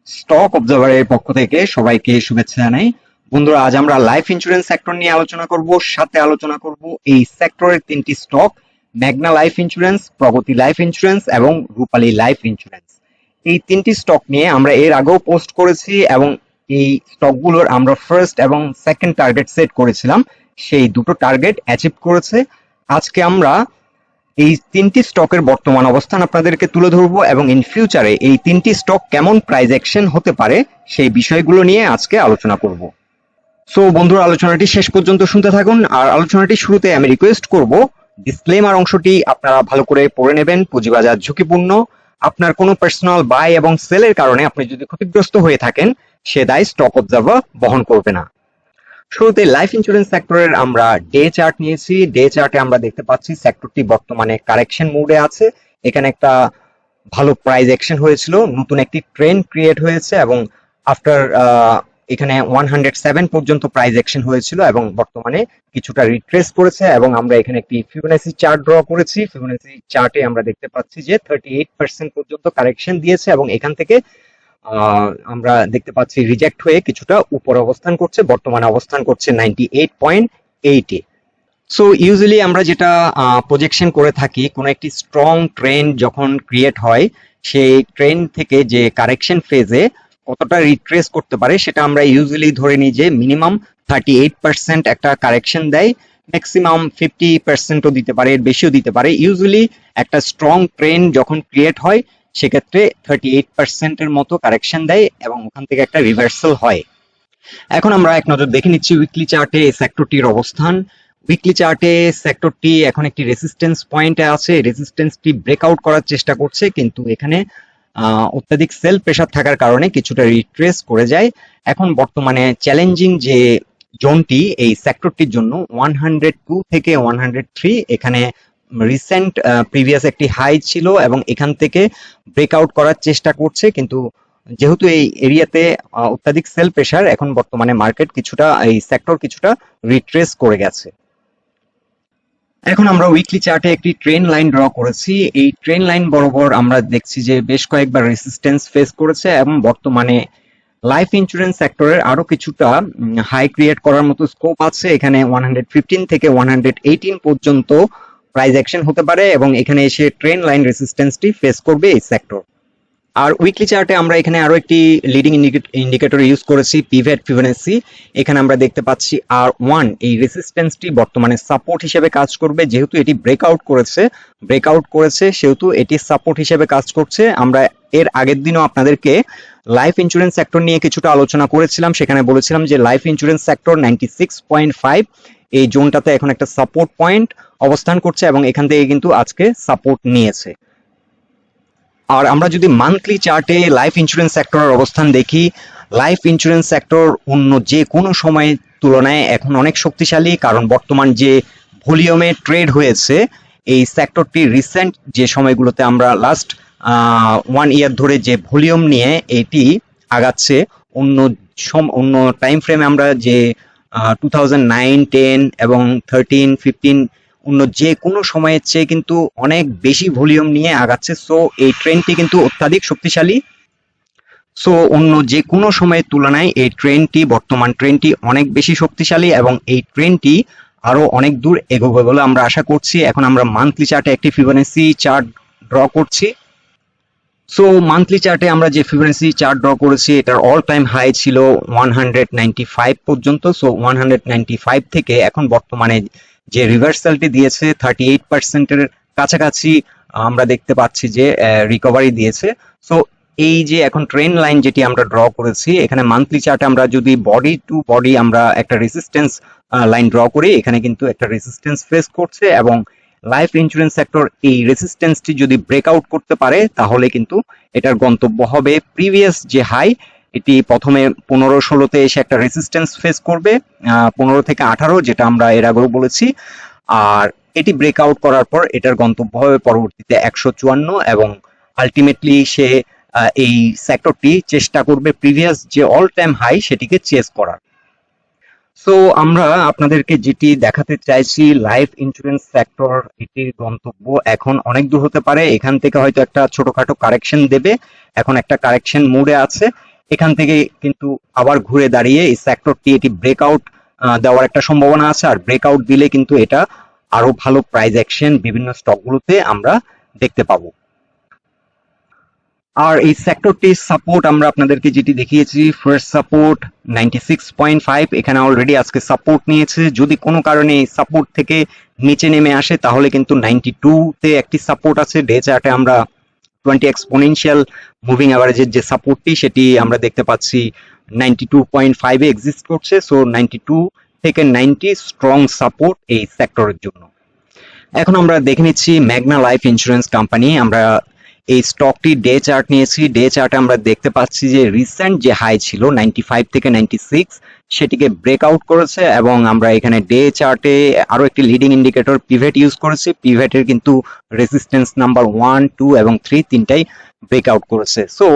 Stock অবজারভারের পক্ষ থেকে সবাইকে শুভেচ্ছা জানাই। বন্ধুরা, আজ আমরা লাইফ ইন্স্যুরেন্স সেক্টর নিয়ে আলোচনা করব। সাথে আলোচনা করব এই সেক্টরের তিনটি স্টক: মেঘনা লাইফ ইন্স্যুরেন্স, প্রগতি লাইফ ইন্স্যুরেন্স এবং রূপালী লাইফ ইন্স্যুরেন্স। এই তিনটি স্টক নিয়ে আমরা এর আগেও পোস্ট করেছি এবং এই স্টকগুলোর আমরা ফার্স্ট এবং সেকেন্ড টার্গেট সেট করেছিলাম। সেই দুটো টার্গেট অ্যাচিভ করেছে। আজকে আমরা এই তিনটি স্টকের বর্তমান অবস্থান আপনাদেরকে তুলে ধরবো এবং ইন ফিউচারে এই তিনটি স্টক কেমন প্রাইস অ্যাকশন হতে পারে সেই বিষয়গুলো নিয়ে আজকে আলোচনা করব। সো বন্ধুরা, আলোচনাটি শেষ পর্যন্ত শুনতে থাকুন। আর আলোচনাটি শুরুতে আমি রিকোয়েস্ট করব, ডিসক্লেমার অংশটি আপনারা ভালো করে পড়ে নেবেন। পুঁজিবাজার ঝুঁকিপূর্ণ। আপনার কোনো পার্সোনাল বাই এবং সেলের কারণে আপনি যদি ক্ষতিগ্রস্ত হয়ে থাকেন, সে দায় স্টক অবজারভার বহন করবে না। শুরুতে লাইফ ইন্স্যুরেন্স সেক্টরের আমরা ডে চার্ট নিয়েছি। ডে চার্টে আমরা দেখতে পাচ্ছি সেক্টরটি বর্তমানে কারেকশন মোডে আছে। এখানে একটা ভালো প্রাইস অ্যাকশন হয়েছিল, নতুন একটি ট্রেন্ড ক্রিয়েট হয়েছে এবং আফটার এখানে 107 পর্যন্ত প্রাইস অ্যাকশন হয়েছিল এবং বর্তমানে কিছুটা রিট্রেস করেছে এবং আমরা এখানে একটি ফিবোনাচি চার্ট ড্র করেছি। ফিবোনাচি চার্টে আমরা দেখতে পাচ্ছি যে 38% পর্যন্ত কারেকশন দিয়েছে এবং এখান থেকে আমরা দেখতে পাচ্ছি রিজেক্ট হয়ে কিছুটা উপর অবস্থান করছে। বর্তমানে অবস্থান করছে 98.8-এ। সো ইউজুয়ালি আমরা যেটা প্রজেকশন করে থাকি, কোনো একটি স্ট্রং ট্রেন্ড যখন ক্রিয়েট হয়, সেই ট্রেন্ড থেকে যে কারেকশন ফেজে কতটা রিট্রেস করতে পারে সেটা আমরা ইউজুয়ালি ধরে নিই যে মিনিমাম 38% একটা কারেকশন দেয়, ম্যাক্সিমাম 50%ও দিতে পারে, এর বেশিও দিতে পারে। ইউজুয়ালি একটা স্ট্রং ট্রেন্ড যখন ক্রিয়েট হয় সেক্ষেত্রে 38%-এর মতো কারেকশন দেয় এবং ওখান থেকে একটা রিভার্সাল হয়। এখন আমরা এক নজর দেখে নিচ্ছি উইকলি চার্টে এই সেক্টরটির অবস্থান। উইকলি চার্টে সেক্টরটি এখন একটি রেসিস্টেন্স পয়েন্টে আছে। রেসিস্টেন্সটি ব্রেকআউট করার চেষ্টা করছে, কিন্তু এখানে অত্যাধিক সেল প্রেসার থাকার কারণে কিছুটা রিট্রেস করে যায়। এখন বর্তমানে চ্যালেঞ্জিং যে জোনটি এই সেক্টরটির জন্য 102 থেকে 103, এখানে রিসেন্ট প্রিভিয়াস একটি হাই ছিল এবং এখান থেকে ব্রেকআউট করার চেষ্টা করছে, কিন্তু যেহেতু এই এরিয়াতে অত্যাধিক সেল প্রেসার, এখন বর্তমানে মার্কেট কিছুটা, এই সেক্টর কিছুটা রিট্রেস করে গেছে। এখন আমরা উইকলি চার্টে একটি ট্রেন লাইন ড্র করেছি। এই ট্রেন লাইন বরাবর আমরা দেখছি যে বেশ কয়েকবার রেসিস্টেন্স ফেস করেছে এবং বর্তমানে লাইফ ইন্স্যুরেন্স সেক্টরের আরো কিছুটা হাই ক্রিয়েট করার মতো স্কোপ আছে। এখানে 115 থেকে 118 পর্যন্ত প্রাইস অ্যাকশন হতে পারে এবং এখানে এসে ট্রেন লাইন রেসিস্টেন্সটি ফেস করবে এই সেক্টর। আর উইকলি চার্টে আমরা এখানে আরো একটি লিডিং ইন্ডিকেটর ইউজ করেছি, পিভট ফিবোনাচি। এখানে আমরা দেখতে পাচ্ছি R1, এই রেসিস্টেন্সটি বর্তমানে সাপোর্ট হিসেবে কাজ করবে। যেহেতু এটি ব্রেকআউট করেছে সেহেতু এটি সাপোর্ট হিসেবে কাজ করছে। আমরা এর আগের দিনও আপনাদেরকে লাইফ ইন্স্যুরেন্স সেক্টর নিয়ে কিছুটা আলোচনা করেছিলাম। সেখানে বলেছিলাম যে লাইফ ইন্স্যুরেন্স সেক্টর 96.5 এই জোনটাতে এখন একটা সাপোর্ট পয়েন্ট অবস্থান করছে এবং এখান থেকে কিন্তু আজকে সাপোর্ট নিয়েছে। আর আমরা যদি মান্থলি চার্টে লাইফ ইন্স্যুরেন্স সেক্টরের অবস্থান দেখি, লাইফ ইন্স্যুরেন্স সেক্টর অন্য যে কোনো সময়ের তুলনায় এখন অনেক শক্তিশালী, কারণ বর্তমান যে ভলিউমে ট্রেড হয়েছে এই সেক্টরটি রিসেন্ট যে সময়গুলোতে আমরা লাস্ট 1 ইয়ার ধরে যে ভলিউম নিয়ে এটি আগাচ্ছে, অন্য টাইম ফ্রেমে আমরা যে 2009, 10 এবং 13, 15 অন্য যে কোনো সময়ের চেয়ে কিন্তু অনেক বেশি ভলিউম নিয়ে আগাচ্ছে। সো এই ট্রেন্ডটি কিন্তু অত্যাধিক শক্তিশালী। সো অন্য যে কোনো সময়ের তুলনায় এই বর্তমান ট্রেন্ডটি অনেক বেশি শক্তিশালী এবং এই ট্রেন্ডটি আরো অনেক দূর এগোবে বলে আমরা আশা করছি। এখন আমরা মান্থলি চার্টে একটি ফিবোনাচি চার্ট ড্র করছি। সো মান্থলি চার্টে আমরা যে ফিবোনাচি চার্ট ড্র করেছি এটার অল টাইম হাই ছিল 195 পর্যন্ত। সো 195 থেকে এখন বর্তমানে যে রিভার্সালটি দিয়েছে 38%-এর কাছাকাছি আমরা দেখতে পাচ্ছি যে রিকভারি দিয়েছে। সো এই যে এখন ট্রেন্ড লাইন যেটি আমরা ড্র করেছি, এখানে মান্থলি চার্টে আমরা যদি বডি টু বডি আমরা একটা রেসিস্টেন্স লাইন ড্র করি, এখানে কিন্তু একটা রেসিস্টেন্স ফেস করছে এবং লাইফ ইন্স্যুরেন্স সেক্টর এই রেসিস্টেন্সটি যদি ব্রেকআউট করতে পারে তাহলে কিন্তু এটার গন্তব্য হবে প্রিভিয়াস যে হাই। এটি প্রথমে 15-16-তে এসে একটা রেসিস্টেন্স ফেস করবে, 15 থেকে 18, যেটা আমরা এর আগেও বলেছি। আর এটি ব্রেকআউট করার পর এটার গন্তব্য হবে পরবর্তীতে 154 এবং আলটিমেটলি সে এই সেক্টরটি চেষ্টা করবে প্রিভিয়াস যে অল টাইম হাই সেটিকে চেস করার। সো আমরা আপনাদেরকে যেটি দেখাতে চাইছি, লাইফ ইন্স্যুরেন্স সেক্টর এটির গন্তব্য এখন অনেক দূর হতে পারে। এখান থেকে হয়তো একটা ছোটখাটো কারেকশন দেবে, এখন একটা কারেকশন মোডে আছে এখান থেকে কিন্তু আবার ঘুরে দাঁড়িয়ে এই সেক্টরটি এটি ব্রেকআউট দেওয়ার একটা সম্ভাবনা আছে, আর ব্রেকআউট দিলে কিন্তু এটা আরো ভালো প্রাইস অ্যাকশন বিভিন্ন স্টকগুলোতে আমরা দেখতে পাবো। আর এই সেক্টরটির সাপোর্ট আমরা আপনাদেরকে যেটি দেখিয়েছি, ফার্স্ট সাপোর্ট 96.5, এখানে অলরেডি আজকে সাপোর্ট নিয়েছে। যদি কোনো কারণে এই সাপোর্ট থেকে নিচে নেমে আসে তাহলে কিন্তু 92 তে একটি সাপোর্ট আছে। ডে চার্টে আমরা 20 এক্সপোনেনশিয়াল মুভিং অ্যাভারেজের যে সাপোর্টটি সেটি আমরা দেখতে পাচ্ছি 92.5 এ এক্সিস্ট করছে। সো 92 থেকে 90 স্ট্রং সাপোর্ট এই সেক্টরের জন্য। এখন আমরা দেখে নিচ্ছি মেঘনা লাইফ ইন্স্যুরেন্স কোম্পানি। আমরা এই স্টকটি ডে চার্ট নিয়েছি। ডে চার্টে আমরা দেখতে পাচ্ছি যে রিসেন্ট যে হাই ছিল 95 থেকে 96 সেটিকে ব্রেকআউট করেছে, এবং আমরা এখানে ডে চার্টে আরো একটি লিডিং ইন্ডিকেটর পিভেট ইউজ করেছি। পিভেটের কিন্তু রেজিস্ট্যান্স নাম্বার 1, 2 এবং 3 তিনটাই ব্রেকআউট করেছে। সো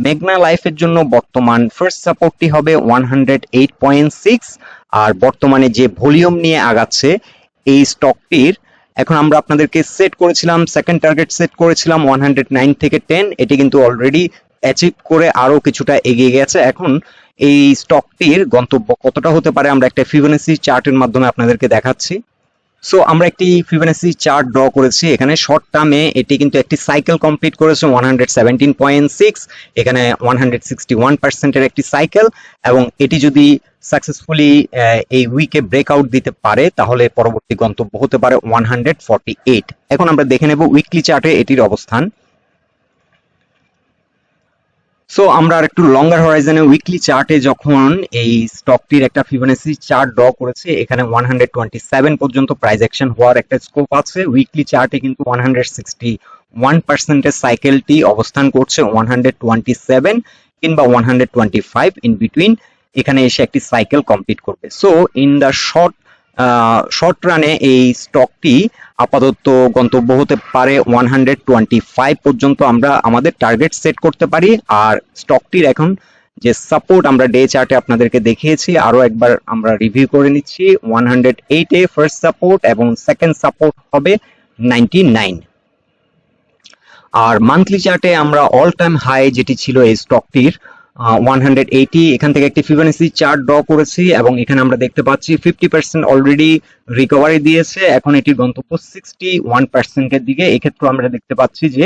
মেঘনা লাইফের জন্য বর্তমান ফার্স্ট সাপোর্টটি হবে 108.6, আর বর্তমানে যে ভলিউম নিয়ে আগাচ্ছে এই স্টকটির, এখন আমরা আপনাদেরকে সেট করেছিলাম, সেকেন্ড টার্গেট সেট করেছিলাম 109 থেকে 10, এটি কিন্তু অলরেডি অ্যাচিভ করে আরো কিছুটা এগিয়ে গেছে। এখন এই স্টকটির গন্তব্য কতটা হতে পারে আমরা একটা ফিবোনাচি চার্টের মাধ্যমে আপনাদেরকে দেখাচ্ছি। সো আমরা একটি ফিবোনাচি চার্ট ড্র করেছি। এখানে শর্ট টার্মে এটি কিন্তু একটি সাইকেল কমপ্লিট করেছে 117.6, এখানে 161% এর একটি সাইকেল, এবং এটি যদি সাকসেসফুলি এই উইকে ব্রেকআউট দিতে পারে তাহলে পরবর্তী গন্তব্য হতে পারে 148। এখন আমরা দেখে নেব উইকলি চার্টে এটির অবস্থান। সো আমরা আর একটু লঙ্গার হরাইজনে উইকলি চার্টে যখন এই স্টকটির একটা ফিবোনাচি চার্ট ড্র করেছে, এখানে 127 পর্যন্ত প্রাইস অ্যাকশন হওয়ার একটা স্কোপ আছে। উইকলি চার্টে কিন্তু 161% এর সাইকেলটি অবস্থান করছে 127 কিংবা 125 ইন বিটুইন, এখানে এসে একটি সাইকেল কমপ্লিট করবে। সো ইন দ্য শর্ট রানে এই স্টকটি আপাতত গন্তব্য হতে পারে 125 পর্যন্ত আমরা আমাদের টার্গেট সেট করতে পারি। আর স্টকটির এখন যে সাপোর্ট আমরা ডে চার্টে আপনাদেরকে দেখিয়েছি, আরো একবার আমরা রিভিউ করে নিচ্ছি। 108 এ ফার্স্ট সাপোর্ট এবং সেকেন্ড সাপোর্ট হবে 99। আর মান্থলি চার্টে আমরা অল টাইম হাই যেটি ছিল এই স্টকটির 180, এখান থেকে একটি ফিবোনাচি চার্ট ড্র করেছি, এবং এখানে আমরা দেখতে পাচ্ছি 50% অলরেডি রিকভারি দিয়েছে। এখন এটির গন্তব্য 61% এর দিকে। এক্ষেত্রে আমরা দেখতে পাচ্ছি যে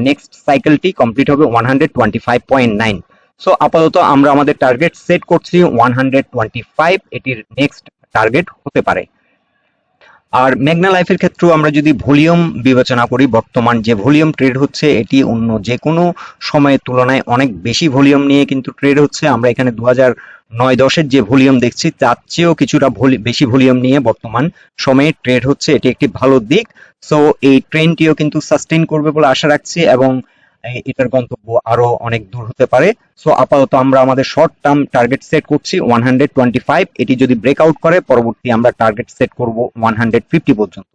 নেক্সট সাইকেলটি কমপ্লিট হবে 125.9। সো আপাতত আমরা আমাদের টার্গেট সেট করছি 125, এটির নেক্সট টার্গেট হতে পারে। আর মেঘনা লাইফের ক্ষেত্রেও আমরা যদি ভলিউম বিবেচনা করি, বর্তমান যে ভলিউম ট্রেড হচ্ছে এটি অন্য যে কোনো সময়ের তুলনায় অনেক বেশি ভলিউম নিয়ে কিন্তু ট্রেড হচ্ছে। আমরা এখানে 2009-10-এর যে ভলিউম দেখছি তার চেয়েও কিছুটা বেশি ভলিউম নিয়ে বর্তমান সময়ে ট্রেড হচ্ছে, এটি একটি ভালো দিক। সো এই ট্রেন্ডটিও কিন্তু সাস্টেইন করবে বলে আশা রাখছি, এবং এটার গন্তব্য আরো অনেক দূর হতে পারে। সো আপাতত আমরা আমাদের শর্ট টার্ম টার্গেট সেট করছি 125, এটি যদি ব্রেকআউট করে পরবর্তী আমরা টার্গেট সেট করব 150 পর্যন্ত।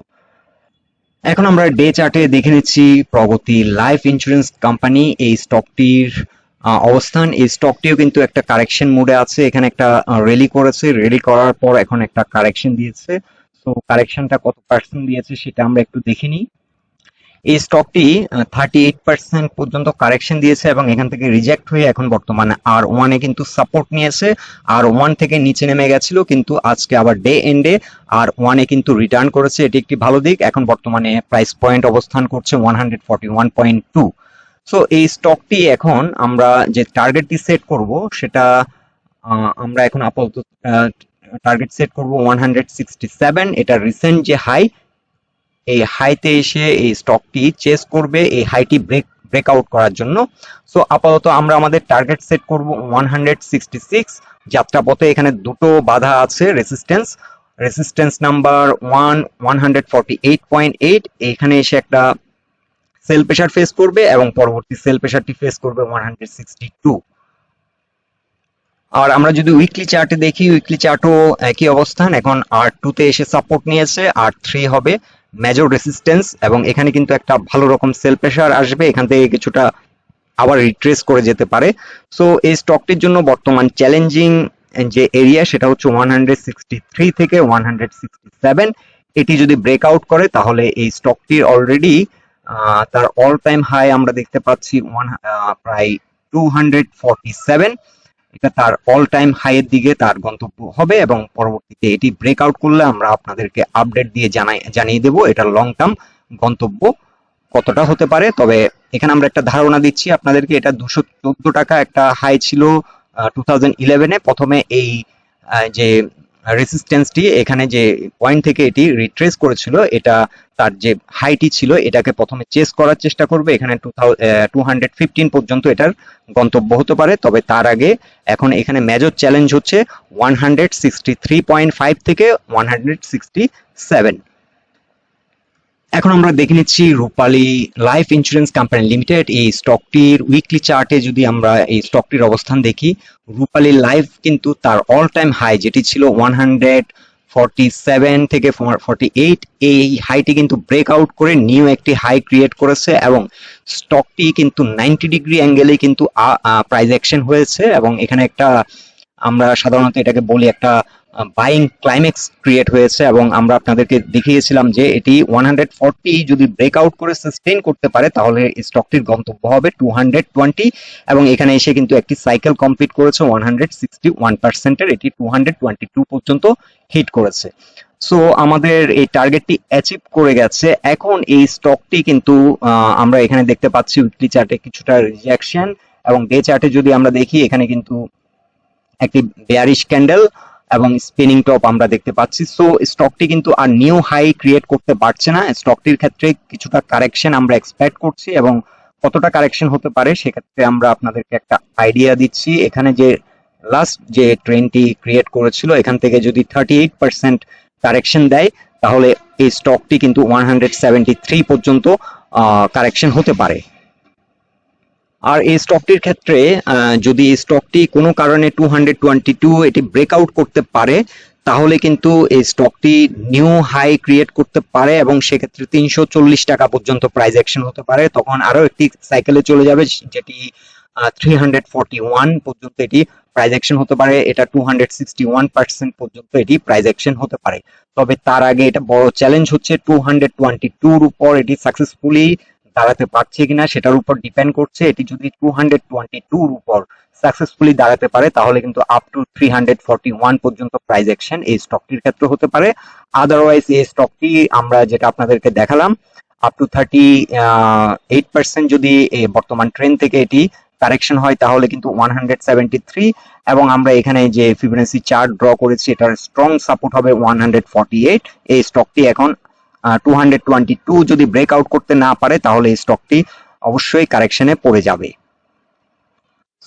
এখন আমরা ডে চার্টে দেখে নিচ্ছি প্রগতি লাইফ ইন্স্যুরেন্স কোম্পানি, এই স্টকটির অবস্থান। এই স্টকটিও কিন্তু একটা কারেকশন মোডে আছে। এখানে একটা র্যালি করেছে, র্যালি করার পর এখন একটা কারেকশন দিয়েছে। সো কারেকশনটা কত পার্সেন্ট দিয়েছে সেটা আমরা একটু দেখে নিই। এই স্টকটি 38% পর্যন্ত কারেকশন দিয়েছে, এবং এখান থেকে রিজেক্ট হয়ে এখন বর্তমানে R1 এ কিন্তু সাপোর্ট নিয়েছে। R1 থেকে নিচে নেমে গেছিল, কিন্তু আজকে আবার ডে এন্ডে R1 এ কিন্তু রিটার্ন করেছে, এটি একটি ভালো দিক। এখন বর্তমানে প্রাইস পয়েন্ট অবস্থান করছে 141.2। সো এই স্টকটি এখন আমরা যে টার্গেটটি সেট করব সেটা আমরা এখন আপাতত টার্গেট সেট করব 167। এটা রিসেন্ট যে হাই, এই হাইতে এসে এই স্টকটি চেস করবে এই হাইটি ব্রেকআউট করার জন্য। সো আপাতত আমরা আমাদের টার্গেট সেট করব 166। যাত্রাপথে এখানে দুটো বাধা আছে, রেসিস্ট্যান্স নাম্বার 148.8, এখানে এসে একটা সেল প্রেসার ফেস করবে, এবং পরবর্তী সেল প্রেসারটি ফেস করবে 162। আর আমরা যদি উইকলি চার্টে দেখি, উইকলি চার্টও একই অবস্থান। এখন R2 তে এসে সাপোর্ট নিয়েছে, R3 হবে মেজর রেসিস্ট্যান্স, এবং এখানে কিন্তু একটা ভালো রকম সেল প্রেসার আসবে, এখান থেকে কিছুটা আবার রিট্রেস করে যেতে পারে। সো এই স্টকটির জন্য বর্তমান চ্যালেঞ্জিং যে এরিয়া সেটা হচ্ছে 163 থেকে 167। এটি যদি ব্রেকআউট করে তাহলে এই স্টকটির অলরেডি তার অল টাইম হাই আমরা দেখতে পাচ্ছি প্রায় 247, এটা তার অল টাইম হাই এর দিকে তার গন্তব্য হবে এবং পরবর্তীতে এটি ব্রেকআউট করলে আমরা আপনাদেরকে আপডেট দিয়ে জানিয়ে দেব এটা লং টার্ম গন্তব্য কতটা হতে পারে। তবে এখানে আমরা একটা ধারণা দিচ্ছি আপনাদেরকে, এটা 214 টাকা একটা হাই ছিল 2011-এ। প্রথমে এই যে রেসিস্ট্যান্সটি এখানে যে পয়েন্ট থেকে এটি রিট্রেস করেছিল, এটা তার যে হাইটি ছিল এটাকে প্রথমে চেস করার চেষ্টা করবে, এখানে 215 পর্যন্ত এটার গন্তব্য হতে পারে। তবে তার আগে এখন এখানে মেজর চ্যালেঞ্জ হচ্ছে 163.5 থেকে 167। এখন আমরা দেখে নিচ্ছি রূপালী লাইফ ইন্স্যুরেন্স কোম্পানি লিমিটেড। এই স্টকটির উইকলি চার্টে যদি আমরা এই স্টকটির অবস্থান দেখি, রূপালী লাইফ কিন্তু তার অল টাইম হাই যেটি ছিল 147 থেকে 48, এই হাইটি কিন্তু ব্রেকআউট করে নিউ একটি হাই ক্রিয়েট করেছে এবং স্টকটি কিন্তু 90 ডিগ্রি অ্যাঙ্গেলে কিন্তু প্রাইস অ্যাকশন হয়েছে এবং এখানে একটা আমরা সাধারণত এটাকে বলি একটা বাইং ক্লাইম্যাক্স ক্রিয়েট হয়েছে এবং আমরা আপনাদেরকে দেখিয়েছিলাম যে এটি 140 যদি ব্রেকআউট করে সাস্টেইন করতে পারে তাহলে স্টকটির গন্তব্য হবে 220 এবং এখানে এসে কিন্তু একটি সাইকেল কমপ্লিট করেছে 161%-এর, এটি 222 পর্যন্ত হিট করেছে। সো আমাদের এই টার্গেটটি অ্যাচিভ করে গেছে। এখন এই স্টকটি কিন্তু আমরা এখানে দেখতে পাচ্ছি উইকলি চার্টে কিছুটা রিজেকশন এবং ডে চার্টে যদি আমরা দেখি এখানে কিন্তু একটি বেয়ারিশ ক্যান্ডেল এবং স্পিনিং টপ আমরা দেখতে পাচ্ছি। সো স্টকটি কিন্তু আর নিউ হাই ক্রিয়েট করতে পারছে না। স্টকটির ক্ষেত্রে কিছুটা কারেকশন আমরা এক্সপেক্ট করছি এবং কতটা কারেকশন হতে পারে সেক্ষেত্রে আমরা আপনাদেরকে একটা আইডিয়া দিচ্ছি। এখানে যে লাস্ট যে ট্রেন্ডটি ক্রিয়েট করেছিল এখান থেকে যদি 38% কারেকশন দেয় তাহলে এই স্টকটি কিন্তু 173 পর্যন্ত কারেকশন হতে পারে। আর এই স্টকটির ক্ষেত্রে যদি স্টকটি কোনো কারণে 222 এটি ব্রেকআউট করতে পারে তাহলে কিন্তু এই স্টকটি নিউ হাই ক্রিয়েট করতে পারে এবং সেক্ষেত্রে 340 টাকা পর্যন্ত প্রাইস অ্যাকশন হতে পারে। তখন আরো একটি সাইকেলে চলে যাবে যেটি 341 পর্যন্ত এটি প্রাইস অ্যাকশন হতে পারে, এটা 261% পর্যন্ত এটি প্রাইস অ্যাকশন হতে পারে। তবে তার আগে এটা বড় চ্যালেঞ্জ হচ্ছে 222-র উপর এটি সাকসেসফুলি দাঁড়াতে পারছে কিনা সেটার উপর ডিপেন্ড করছে। এটি যদি 222-র উপর সাকসেসফুলি দাঁড়াতে পারে তাহলে কিন্তু আপ টু 341 পর্যন্ত প্রাইস অ্যাকশন এই স্টকটির ক্ষেত্রে হতে পারে। আদারওয়াইজ এই স্টকটি আমরা যেটা আপনাদেরকে দেখালাম আপ টু 38% যদি বর্তমান ট্রেন্ড থেকে এটি কারেকশন হয় তাহলে কিন্তু 173 এবং আমরা এখানে যে ফিবোনাচি চার্ট ড্র করেছি এটার স্ট্রং সাপোর্ট হবে 148। এই স্টকটি এখন 222 যদি ব্রেকআউট করতে না পারে তাহলে এই স্টকটি অবশ্যই কারেকশনে পড়ে যাবে।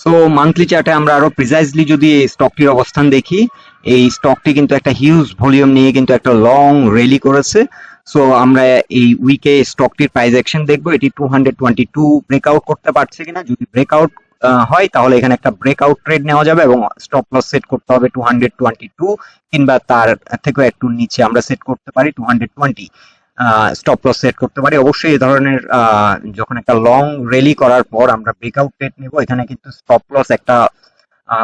সো মান্থলি চার্টে আমরা আরো প্রিসাইজলি যদি এই স্টকটির অবস্থান দেখি, এই স্টকটি কিন্তু একটা হিউজ ভলিউম নিয়ে কিন্তু একটা লং র্যালি করেছে। সো আমরা এই উইকে স্টকটির প্রাইস অ্যাকশন দেখবো এটি 222 ব্রেকআউট করতে পারছে কিনা। যদি ব্রেকআউট হয় তাহলে এখানে একটা ব্রেকআউট ট্রেড নেওয়া যাবে এবং স্টপ লস সেট করতে হবে 222 কিংবা তার থেকেও একটু নিচে আমরা সেট করতে পারি 220 স্টপ লস সেট করতে পারি। অবশ্যই এই ধরনের যখন একটা লং র্যালি করার পর আমরা ব্রেকআউট ট্রেড নেব এখানে কিন্তু স্টপ লস একটা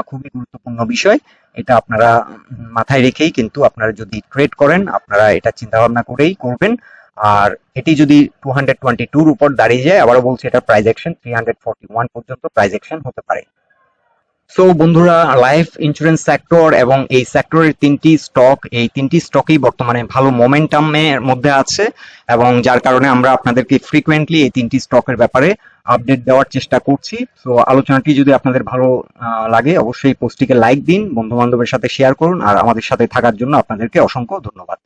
খুবই গুরুত্বপূর্ণ বিষয়। এটা আপনারা মাথায় রেখেই কিন্তু আপনারা যদি ট্রেড করেন আপনারা এটা চিন্তা ভাবনা করেই করবেন। আর এটি যদি 222-র উপর দাঁড়িয়ে যায় আবারও বলছি এটা প্রাইস অ্যাকশন 341 পর্যন্ত প্রাইস অ্যাকশন হতে পারে। সো বন্ধুরা, লাইফ ইন্স্যুরেন্স সেক্টর এবং এই সেক্টরের এই তিনটি স্টকই বর্তমানে ভালো মোমেন্টামের মধ্যে আছে এবং যার কারণে আমরা আপনাদেরকে ফ্রিকোয়েন্টলি এই তিনটি স্টকের ব্যাপারে আপডেট দেওয়ার চেষ্টা করছি। সো আলোচনাটি যদি আপনাদের ভালো লাগে অবশ্যই পোস্টটিকে লাইক দিন, বন্ধু বান্ধবের সাথে শেয়ার করুন আর আমাদের সাথে থাকার জন্য আপনাদেরকে অসংখ্য ধন্যবাদ।